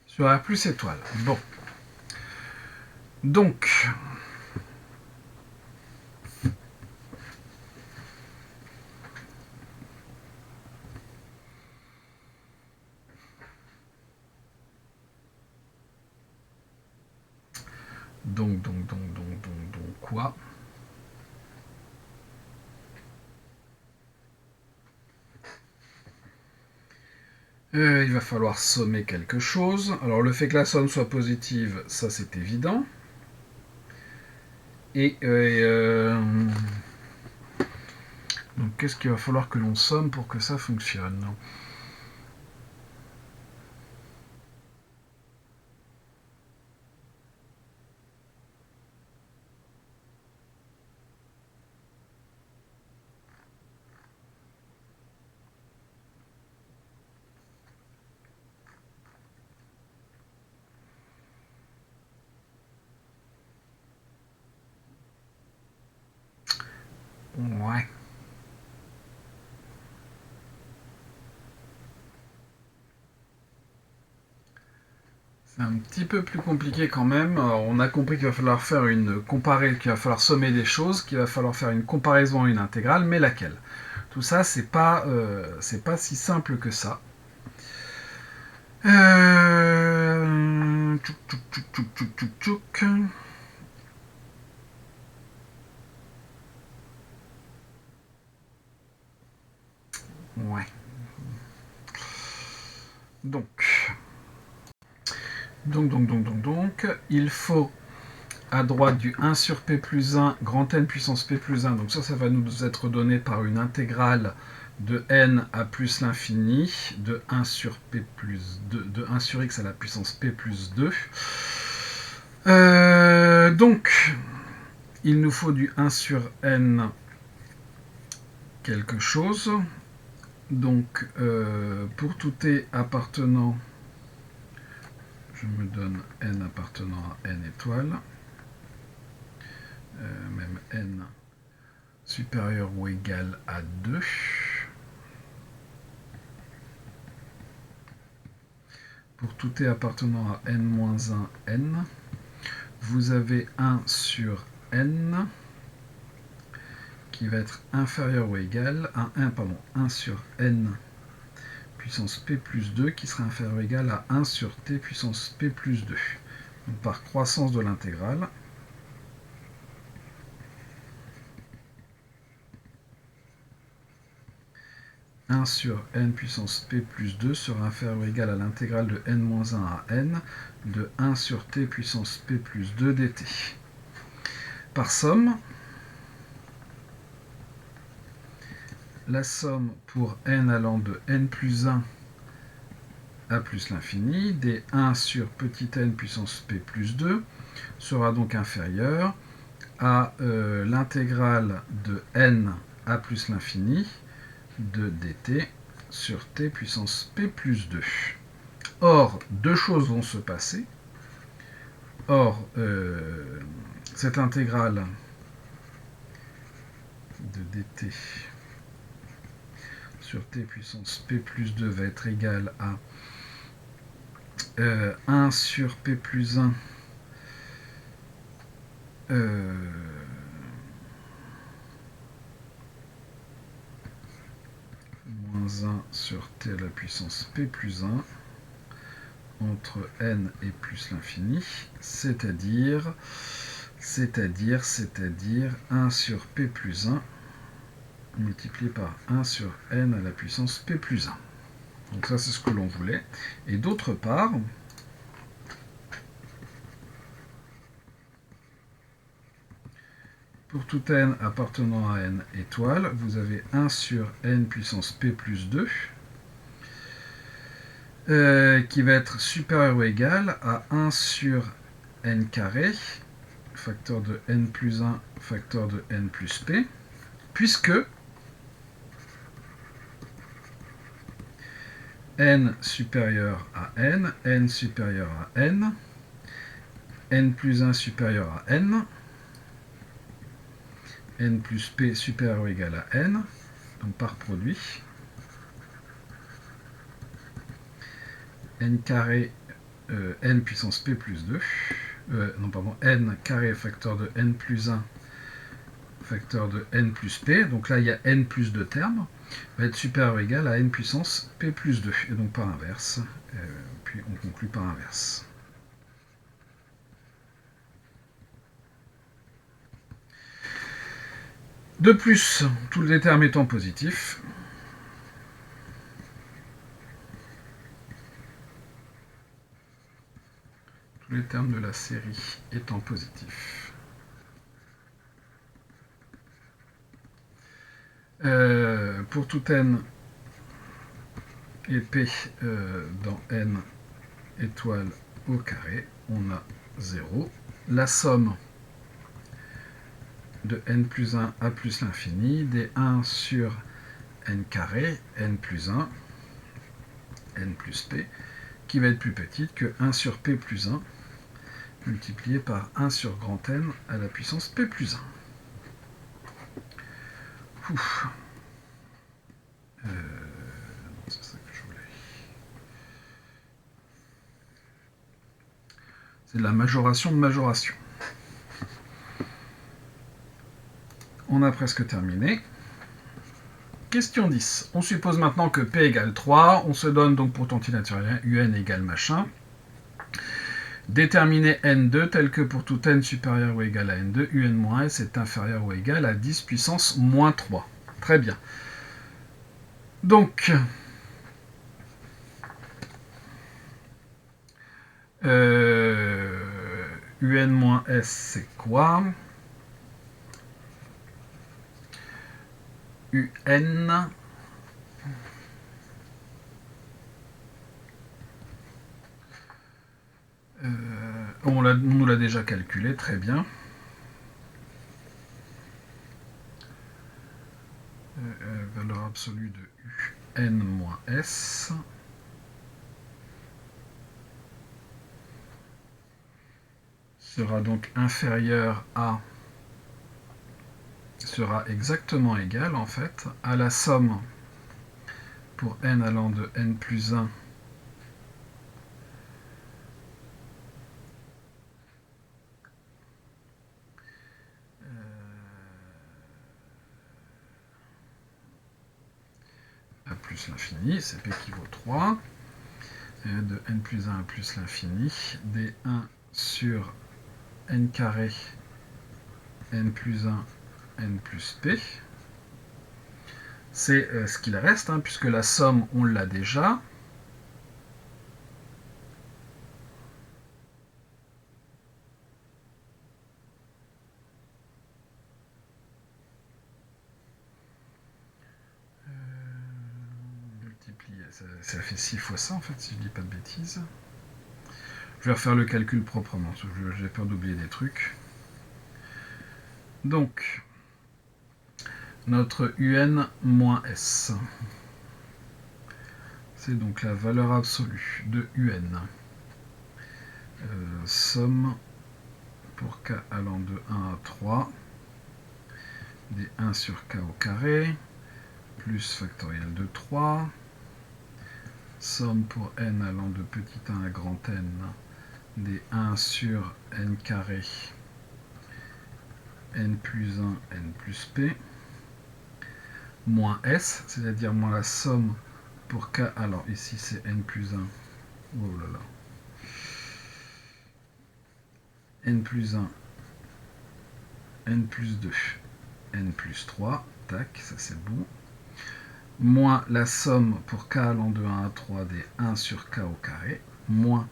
sur R plus étoile. Bon. Donc, quoi? Il va falloir sommer quelque chose. Alors le fait que la somme soit positive, ça c'est évident. Et donc qu'est-ce qu'il va falloir que l'on somme pour que ça fonctionne? Ouais. C'est un petit peu plus compliqué quand même. Alors, on a compris qu'il va falloir faire qu'il va falloir sommer des choses, qu'il va falloir faire une comparaison à une intégrale, mais laquelle? Tout ça, c'est pas si simple que ça. Tchouk. Ouais. Donc, il faut à droite du 1 sur p plus 1, grand N puissance p plus 1, donc ça va nous être donné par une intégrale de n à plus l'infini de 1 sur p plus 2, de 1 sur x à la puissance p plus 2. Donc, il nous faut du 1 sur n quelque chose. Donc, pour tout t appartenant, je me donne n appartenant à n étoiles, même n supérieur ou égal à 2. Pour tout t appartenant à n-1 n, vous avez 1 sur n qui va être inférieur ou égal à 1 sur n puissance p plus 2 qui sera inférieur ou égal à 1 sur t puissance p plus 2. Donc par croissance de l'intégrale, sur n puissance p plus 2 sera inférieur ou égal à l'intégrale de n-1 à n de 1 sur t puissance p plus 2 dt. Par somme, la somme pour n allant de n plus 1 à plus l'infini des 1 sur petit n puissance p plus 2 sera donc inférieure à l'intégrale de n à plus l'infini de dt sur t puissance p plus 2. Or, deux choses vont se passer. Or, cette intégrale de dt sur t puissance p plus 2 va être égale à 1 sur p plus 1 moins 1 sur t à la puissance p plus 1 entre n et plus l'infini, c'est-à-dire 1 sur p plus 1 multiplié par 1 sur n à la puissance p plus 1. Donc ça, c'est ce que l'on voulait. Et d'autre part, pour tout n appartenant à n étoiles, vous avez 1 sur n puissance p plus 2 qui va être supérieur ou égal à 1 sur n carré, facteur de n plus 1, facteur de n plus p, puisque n supérieur à n supérieur à n plus 1 supérieur à n plus p supérieur ou égal à n, donc par produit, n carré n puissance p plus 2, n carré facteur de n plus 1 facteur de n plus p, donc là il y a n plus 2 termes, va être supérieur ou égal à n puissance p plus 2, et donc par inverse, puis on conclut par inverse. De plus, tous les termes étant positifs, tous les termes de la série étant positifs, pour tout n et p dans n étoiles au carré, on a 0. La somme de n plus 1 à plus l'infini des 1 sur n carré, n plus 1, n plus p, qui va être plus petite que 1 sur p plus 1 multiplié par 1 sur grand N à la puissance p plus 1. C'est ça que je voulais. C'est de la majoration de majoration. On a presque terminé. Question 10. On suppose maintenant que P égale 3. On se donne donc pour tanti naturel UN égale machin. Déterminer N2 tel que pour tout N supérieur ou égal à N2, UN-S est inférieur ou égal à 10 puissance moins 3. Très bien. Donc, UN-S c'est quoi? UN On nous l'a déjà calculé, très bien. Valeur absolue de UN moins S sera donc inférieur à, sera exactement égal en fait à la somme pour n allant de n plus 1 à plus l'infini, c'est p qui vaut 3, de n plus 1 à plus l'infini, d1 sur n carré n plus 1 n plus p. C'est ce qu'il reste, hein, puisque la somme, on l'a déjà. Multiplié, ça fait 6 fois ça, en fait, si je dis pas de bêtises. Je vais refaire le calcul proprement, parce que j'ai peur d'oublier des trucs. Donc, notre UN moins S, c'est donc la valeur absolue de UN. Somme pour k allant de 1 à 3, des 1 sur k au carré, plus factoriel de 3, somme pour n allant de petit 1 à grand N, des 1 sur n carré, n plus 1, n plus p, moins s, c'est-à-dire moins la somme pour k, alors ici c'est n plus 1, oh là là, n plus 1, n plus 2, n plus 3, tac, ça c'est bon, moins la somme pour k allant de 1 à 3 des 1 sur k au carré, moins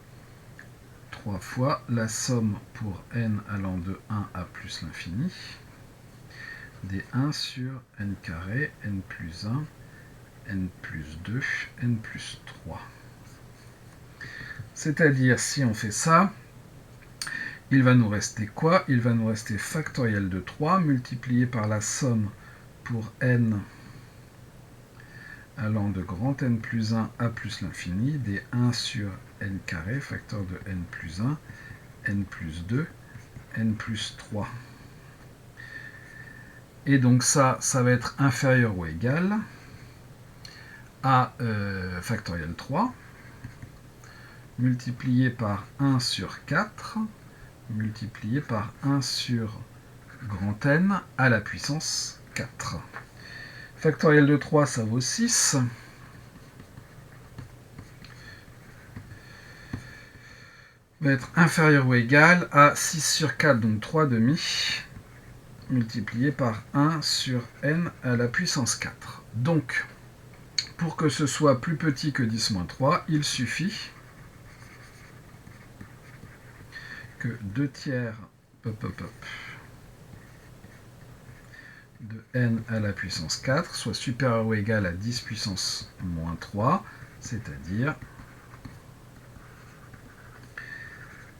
3 fois la somme pour n allant de 1 à plus l'infini, des 1 sur n carré, n plus 1, n plus 2, n plus 3. C'est-à-dire, si on fait ça, il va nous rester quoi? Il va nous rester factoriel de 3 multiplié par la somme pour n allant de grand N plus 1 à plus l'infini, des 1 sur n carré, facteur de n plus 1, n plus 2, n plus 3. Et donc ça va être inférieur ou égal à factoriel 3, multiplié par 1 sur 4, multiplié par 1 sur grand N à la puissance 4. Factoriel de 3, ça vaut 6. Va être inférieur ou égal à 6 sur 4, donc 3 demi, multiplié par 1 sur n à la puissance 4. Donc, pour que ce soit plus petit que 10 moins 3, il suffit que 2 tiers de n à la puissance 4 soit supérieur ou égal à 10 puissance moins 3, c'est-à-dire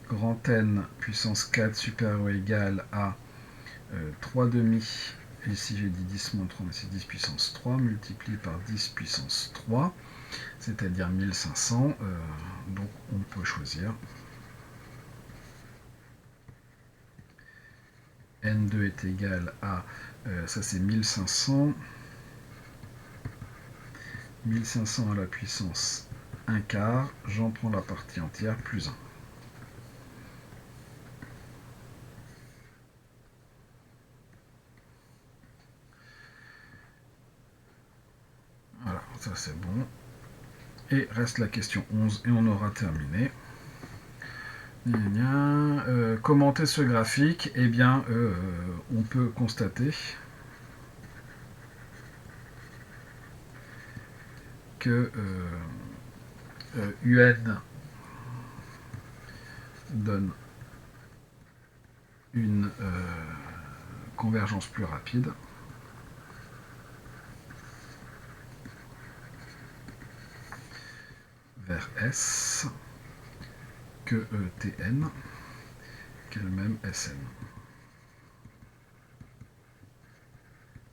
grand N puissance 4 supérieur ou égal à 3 demi, ici j'ai dit 10 moins 3, mais c'est 10 puissance 3, multiplié par 10 puissance 3, c'est-à-dire 1500, donc on peut choisir. N2 est égal à, ça c'est 1500, 1500 à la puissance 1 quart, j'en prends la partie entière, plus 1. Voilà, ça c'est bon. Et reste la question 11 et on aura terminé. Commenter ce graphique, eh bien, on peut constater que UN donne une convergence plus rapide. Vers S que Tn. qu'elle-même Sn.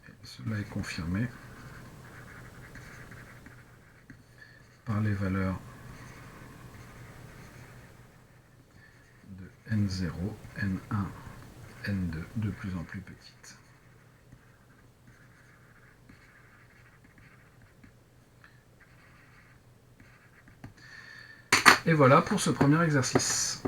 Et cela est confirmé par les valeurs de N0, N1, N2 de plus en plus petites. Et voilà pour ce premier exercice.